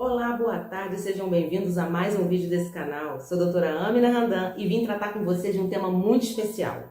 Olá, boa tarde, sejam bem-vindos a mais um vídeo desse canal. Sou a doutora Amina Randan e vim tratar com você de um tema muito especial: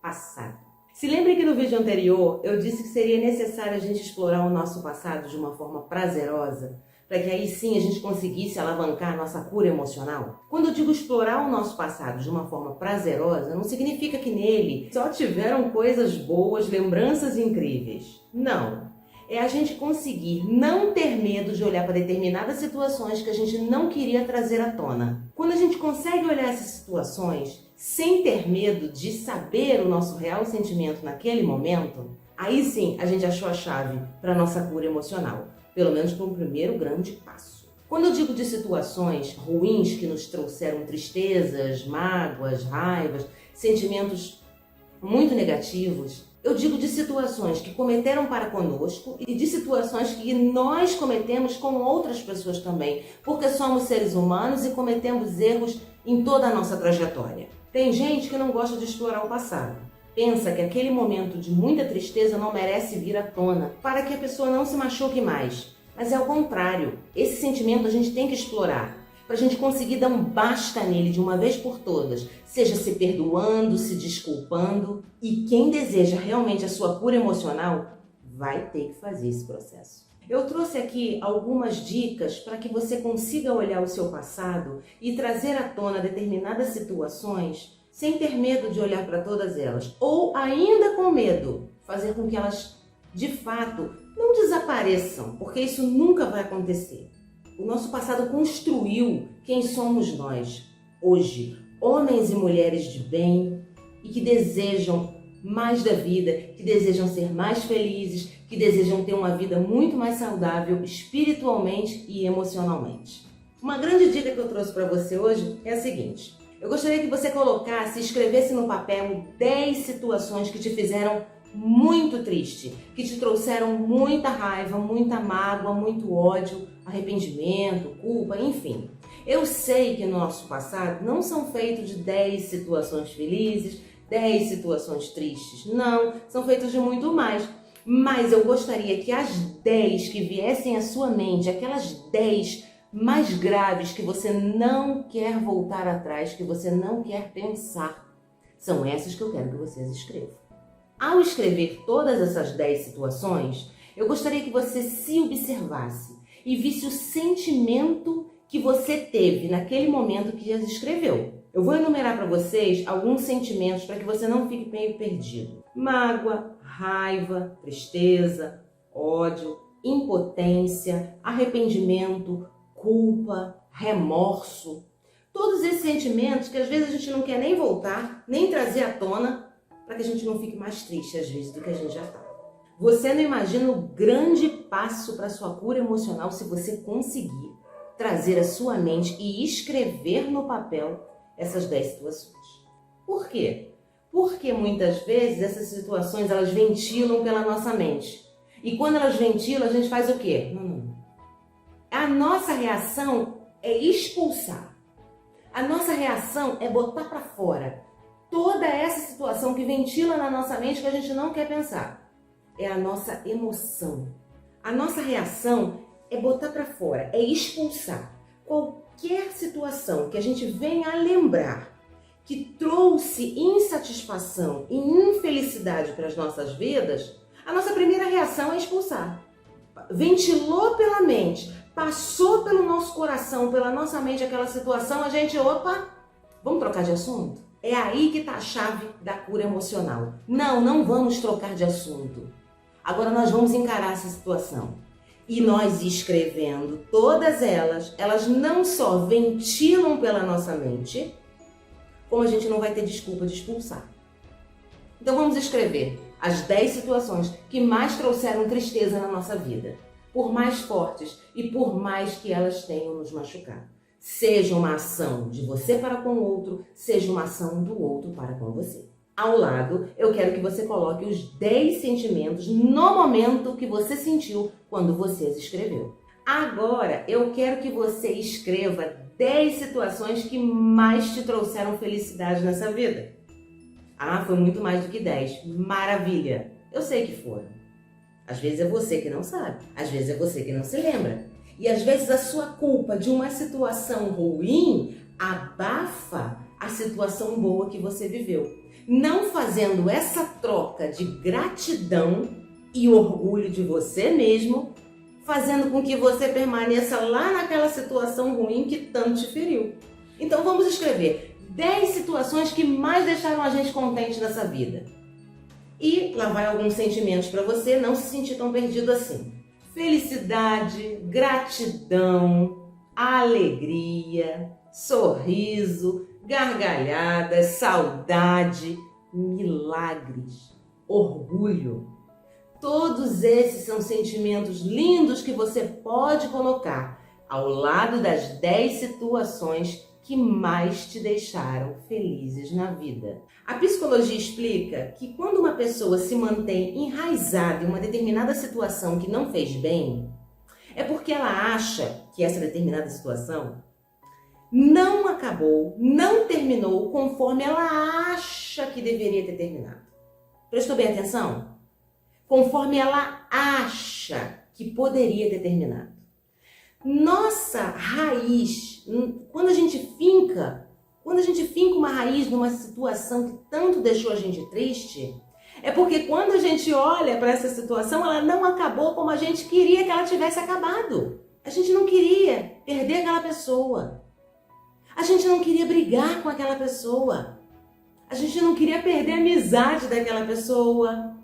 passado. Se lembre que no vídeo anterior eu disse que seria necessário a gente explorar o nosso passado de uma forma prazerosa, para que aí sim a gente conseguisse alavancar a nossa cura emocional? Quando eu digo explorar o nosso passado de uma forma prazerosa, não significa que nele só tiveram coisas boas, lembranças incríveis. Não. É a gente conseguir não ter medo de olhar para determinadas situações que a gente não queria trazer à tona. Quando a gente consegue olhar essas situações sem ter medo de saber o nosso real sentimento naquele momento, aí sim a gente achou a chave para a nossa cura emocional. Pelo menos para um primeiro grande passo. Quando eu digo de situações ruins que nos trouxeram tristezas, mágoas, raivas, sentimentos muito negativos, eu digo de situações que cometeram para conosco e de situações que nós cometemos com outras pessoas também, porque somos seres humanos e cometemos erros em toda a nossa trajetória. Tem gente que não gosta de explorar o passado. Pensa que aquele momento de muita tristeza não merece vir à tona, para que a pessoa não se machuque mais. Mas é ao contrário, esse sentimento a gente tem que explorar, para a gente conseguir dar um basta nele de uma vez por todas, seja se perdoando, se desculpando. E quem deseja realmente a sua cura emocional, vai ter que fazer esse processo. Eu trouxe aqui algumas dicas para que você consiga olhar o seu passado e trazer à tona determinadas situações sem ter medo de olhar para todas elas, ou ainda com medo, fazer com que elas, de fato, não desapareçam, porque isso nunca vai acontecer. O nosso passado construiu quem somos nós, hoje, homens e mulheres de bem e que desejam mais da vida, que desejam ser mais felizes, que desejam ter uma vida muito mais saudável espiritualmente e emocionalmente. Uma grande dica que eu trouxe para você hoje é a seguinte: eu gostaria que você colocasse e escrevesse no papel 10 situações que te fizeram muito triste, que te trouxeram muita raiva, muita mágoa, muito ódio, arrependimento, culpa, enfim. Eu sei que no nosso passado não são feitos de 10 situações felizes, 10 situações tristes, não, são feitos de muito mais. Mas eu gostaria que as 10 que viessem à sua mente, aquelas 10 mais graves que você não quer voltar atrás, que você não quer pensar, são essas que eu quero que vocês escrevam. Ao escrever todas essas 10 situações, eu gostaria que você se observasse e visse o sentimento que você teve naquele momento que as escreveu. Eu vou enumerar para vocês alguns sentimentos para que você não fique meio perdido. Mágoa, raiva, tristeza, ódio, impotência, arrependimento, culpa, remorso. Todos esses sentimentos que às vezes a gente não quer nem voltar, nem trazer à tona, para que a gente não fique mais triste às vezes do que a gente já está. Você não imagina o grande passo para a sua cura emocional se você conseguir trazer a sua mente e escrever no papel essas 10 situações. Por quê? Porque muitas vezes essas situações elas ventilam pela nossa mente. E quando elas ventilam, a gente faz o quê? A nossa reação é expulsar. A nossa reação é botar para fora toda essa situação que ventila na nossa mente que a gente não quer pensar. É a nossa emoção. A nossa reação é botar para fora, é expulsar. Qualquer situação que a gente venha a lembrar que trouxe insatisfação e infelicidade para as nossas vidas, a nossa primeira reação é expulsar. Ventilou pela mente, passou pelo nosso coração, pela nossa mente aquela situação, a gente, opa, vamos trocar de assunto? É aí que está a chave da cura emocional. Não vamos trocar de assunto. Agora nós vamos encarar essa situação. E nós escrevendo todas elas não só ventilam pela nossa mente, como a gente não vai ter desculpa de expulsar. Então vamos escrever as 10 situações que mais trouxeram tristeza na nossa vida, por mais fortes e por mais que elas tenham nos machucado. Seja uma ação de você para com o outro, seja uma ação do outro para com você. Ao lado, eu quero que você coloque os 10 sentimentos no momento que você sentiu quando você as escreveu. Agora, eu quero que você escreva 10 situações que mais te trouxeram felicidade nessa vida. Ah, foi muito mais do que 10. Maravilha! Eu sei que foram. Às vezes é você que não sabe, às vezes é você que não se lembra. E às vezes a sua culpa de uma situação ruim abafa a situação boa que você viveu. Não fazendo essa troca de gratidão e orgulho de você mesmo, fazendo com que você permaneça lá naquela situação ruim que tanto te feriu. Então vamos escrever 10 situações que mais deixaram a gente contente nessa vida. E lá vai alguns sentimentos para você não se sentir tão perdido assim. Felicidade, gratidão, alegria, sorriso, gargalhadas, saudade, milagres, orgulho. Todos esses são sentimentos lindos que você pode colocar ao lado das 10 situações que mais te deixaram felizes na vida. A psicologia explica que quando uma pessoa se mantém enraizada em uma determinada situação que não fez bem, é porque ela acha que essa determinada situação não acabou, não terminou conforme ela acha que deveria ter terminado. Prestou bem atenção? Conforme ela acha que poderia ter terminado. Nossa raiz, quando a gente finca uma raiz numa situação que tanto deixou a gente triste, é porque quando a gente olha para essa situação, ela não acabou como a gente queria que ela tivesse acabado. A gente não queria perder aquela pessoa. A gente não queria brigar com aquela pessoa. A gente não queria perder a amizade daquela pessoa.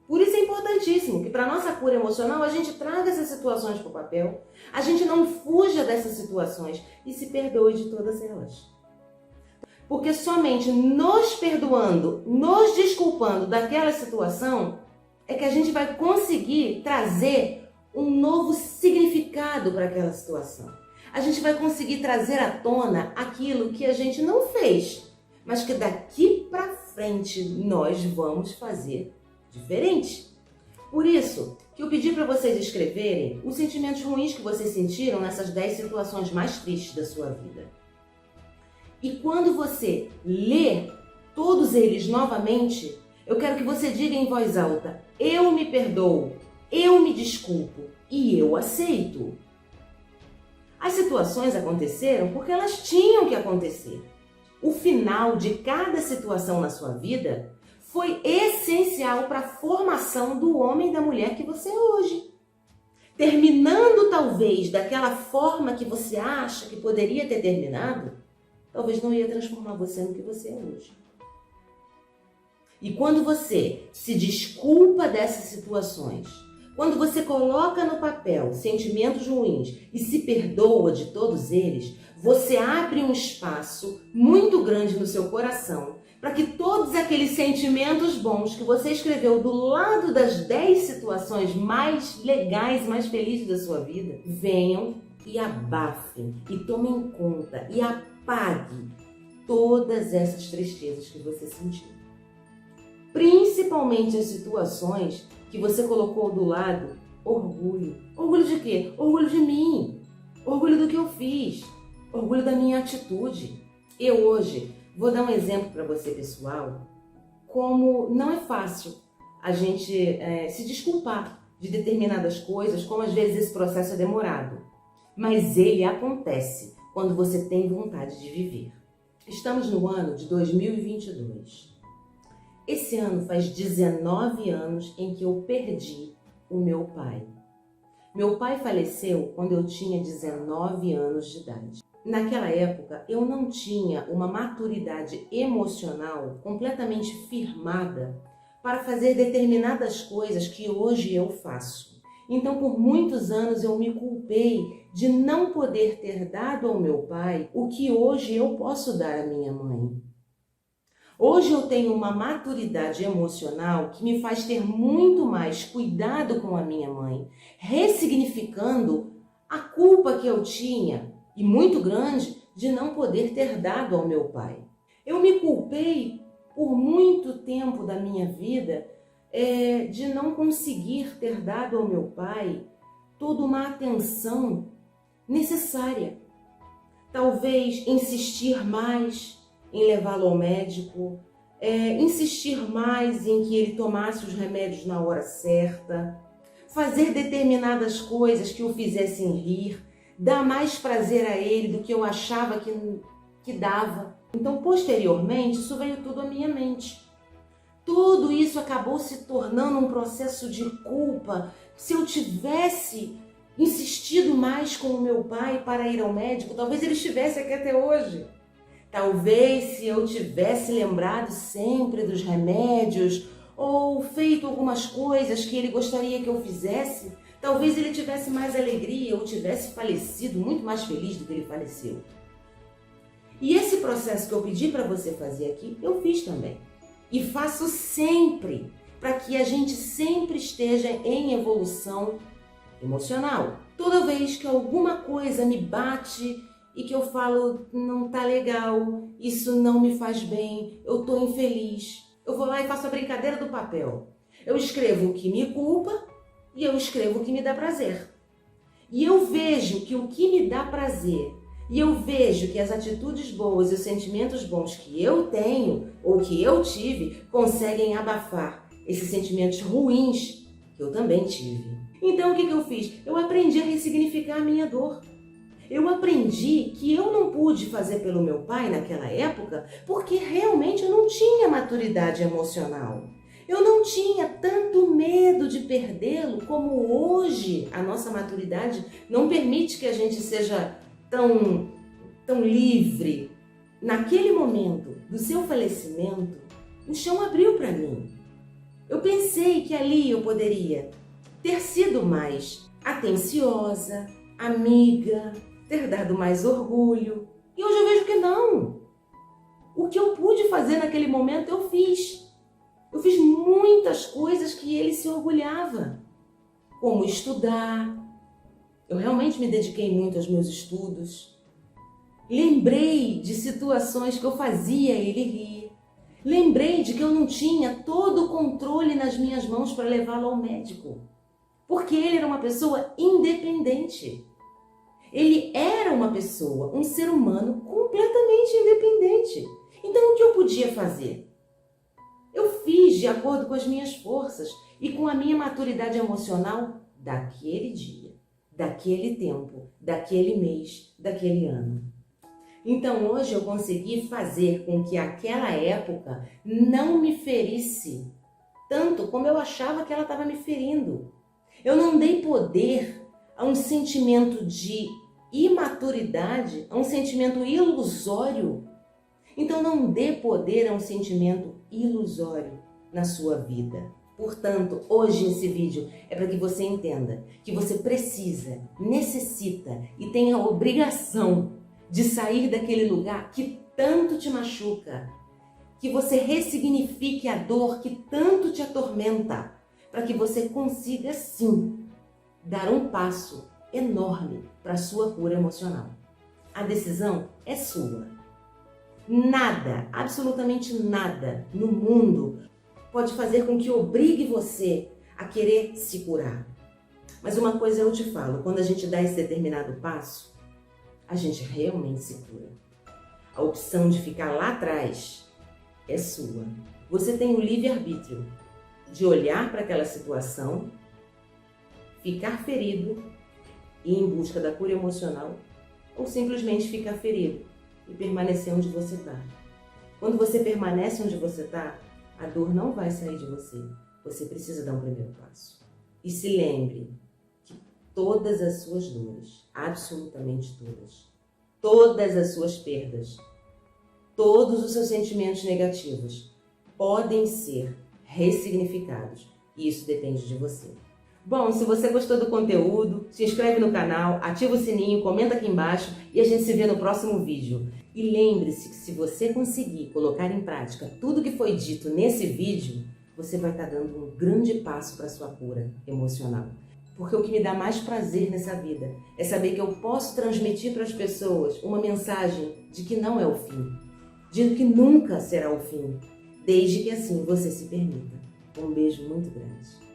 Por isso é importantíssimo que para a nossa cura emocional a gente traga essas situações para o papel, a gente não fuja dessas situações e se perdoe de todas elas. Porque somente nos perdoando, nos desculpando daquela situação, é que a gente vai conseguir trazer um novo significado para aquela situação. A gente vai conseguir trazer à tona aquilo que a gente não fez, mas que daqui para frente nós vamos fazer diferente. Por isso que eu pedi para vocês escreverem os sentimentos ruins que vocês sentiram nessas 10 situações mais tristes da sua vida. E quando você ler todos eles novamente, eu quero que você diga em voz alta: eu me perdoo, eu me desculpo e eu aceito. As situações aconteceram porque elas tinham que acontecer. O final de cada situação na sua vida foi essencial para a formação do homem e da mulher que você é hoje. Terminando talvez daquela forma que você acha que poderia ter terminado, talvez não ia transformar você no que você é hoje. E quando você se desculpa dessas situações, quando você coloca no papel sentimentos ruins e se perdoa de todos eles, você abre um espaço muito grande no seu coração para que todos aqueles sentimentos bons que você escreveu do lado das 10 situações mais legais, mais felizes da sua vida, venham e abafem, e tomem conta, e apaguem todas essas tristezas que você sentiu. Principalmente as situações que você colocou do lado orgulho. Orgulho de quê? Orgulho de mim. Orgulho do que eu fiz. Orgulho da minha atitude. Eu hoje vou dar um exemplo para você, pessoal, como não é fácil a gente se desculpar de determinadas coisas, como às vezes esse processo é demorado. Mas ele acontece quando você tem vontade de viver. Estamos no ano de 2022. Esse ano faz 19 anos em que eu perdi o meu pai. Meu pai faleceu quando eu tinha 19 anos de idade. Naquela época, eu não tinha uma maturidade emocional completamente firmada para fazer determinadas coisas que hoje eu faço. Então, por muitos anos, eu me culpei de não poder ter dado ao meu pai o que hoje eu posso dar à minha mãe. Hoje eu tenho uma maturidade emocional que me faz ter muito mais cuidado com a minha mãe, ressignificando a culpa que eu tinha, e muito grande, de não poder ter dado ao meu pai. Eu me culpei por muito tempo da minha vida de não conseguir ter dado ao meu pai toda uma atenção necessária. Talvez insistir mais em levá-lo ao médico, insistir mais em que ele tomasse os remédios na hora certa, fazer determinadas coisas que o fizessem rir, dá mais prazer a ele do que eu achava que dava. Então, posteriormente, isso veio tudo à minha mente. Tudo isso acabou se tornando um processo de culpa. Se eu tivesse insistido mais com o meu pai para ir ao médico, talvez ele estivesse aqui até hoje. Talvez se eu tivesse lembrado sempre dos remédios ou feito algumas coisas que ele gostaria que eu fizesse, talvez ele tivesse mais alegria ou tivesse falecido muito mais feliz do que ele faleceu. E esse processo que eu pedi para você fazer aqui, eu fiz também. E faço sempre, para que a gente sempre esteja em evolução emocional. Toda vez que alguma coisa me bate e que eu falo, não tá legal, isso não me faz bem, eu tô infeliz, eu vou lá e faço a brincadeira do papel. Eu escrevo o que me culpa e eu escrevo o que me dá prazer. E eu vejo que o que me dá prazer, e eu vejo que as atitudes boas e os sentimentos bons que eu tenho ou que eu tive conseguem abafar esses sentimentos ruins que eu também tive. Então o que eu fiz? Eu aprendi a ressignificar a minha dor. Eu aprendi que eu não pude fazer pelo meu pai naquela época porque realmente eu não tinha maturidade emocional. Eu não tinha tanto medo de perdê-lo como hoje a nossa maturidade não permite que a gente seja tão livre. Naquele momento do seu falecimento, o chão abriu para mim. Eu pensei que ali eu poderia ter sido mais atenciosa, amiga, ter dado mais orgulho. E hoje eu vejo que não. O que eu pude fazer naquele momento, eu fiz. Eu fiz muitas coisas que ele se orgulhava, como estudar. Eu realmente me dediquei muito aos meus estudos. Lembrei de situações que eu fazia ele rir. Lembrei de que eu não tinha todo o controle nas minhas mãos para levá-lo ao médico. Porque ele era uma pessoa independente. Ele era uma pessoa, um ser humano completamente independente. Então o que eu podia fazer? Eu fiz de acordo com as minhas forças e com a minha maturidade emocional daquele dia, daquele tempo, daquele mês, daquele ano. Então hoje eu consegui fazer com que aquela época não me ferisse tanto como eu achava que ela estava me ferindo. Eu não dei poder a um sentimento de imaturidade, a um sentimento ilusório. Então não dê poder a um sentimento ilusório na sua vida. Portanto, hoje esse vídeo é para que você entenda que você precisa, necessita e tem a obrigação de sair daquele lugar que tanto te machuca, que você ressignifique a dor que tanto te atormenta, para que você consiga sim dar um passo enorme para a sua cura emocional. A decisão é sua. Nada, absolutamente nada no mundo pode fazer com que obrigue você a querer se curar. Mas uma coisa eu te falo, quando a gente dá esse determinado passo, a gente realmente se cura. A opção de ficar lá atrás é sua. Você tem o livre-arbítrio de olhar para aquela situação, ficar ferido e ir em busca da cura emocional, ou simplesmente ficar ferido e permanecer onde você está. Quando você permanece onde você está, a dor não vai sair de você. Você precisa dar um primeiro passo. E se lembre que todas as suas dores, absolutamente todas as suas perdas, todos os seus sentimentos negativos podem ser ressignificados. E isso depende de você. Bom, se você gostou do conteúdo, se inscreve no canal, ativa o sininho, comenta aqui embaixo e a gente se vê no próximo vídeo. E lembre-se que se você conseguir colocar em prática tudo que foi dito nesse vídeo, você vai estar dando um grande passo para a sua cura emocional. Porque o que me dá mais prazer nessa vida é saber que eu posso transmitir para as pessoas uma mensagem de que não é o fim, de que nunca será o fim, desde que assim você se permita. Um beijo muito grande.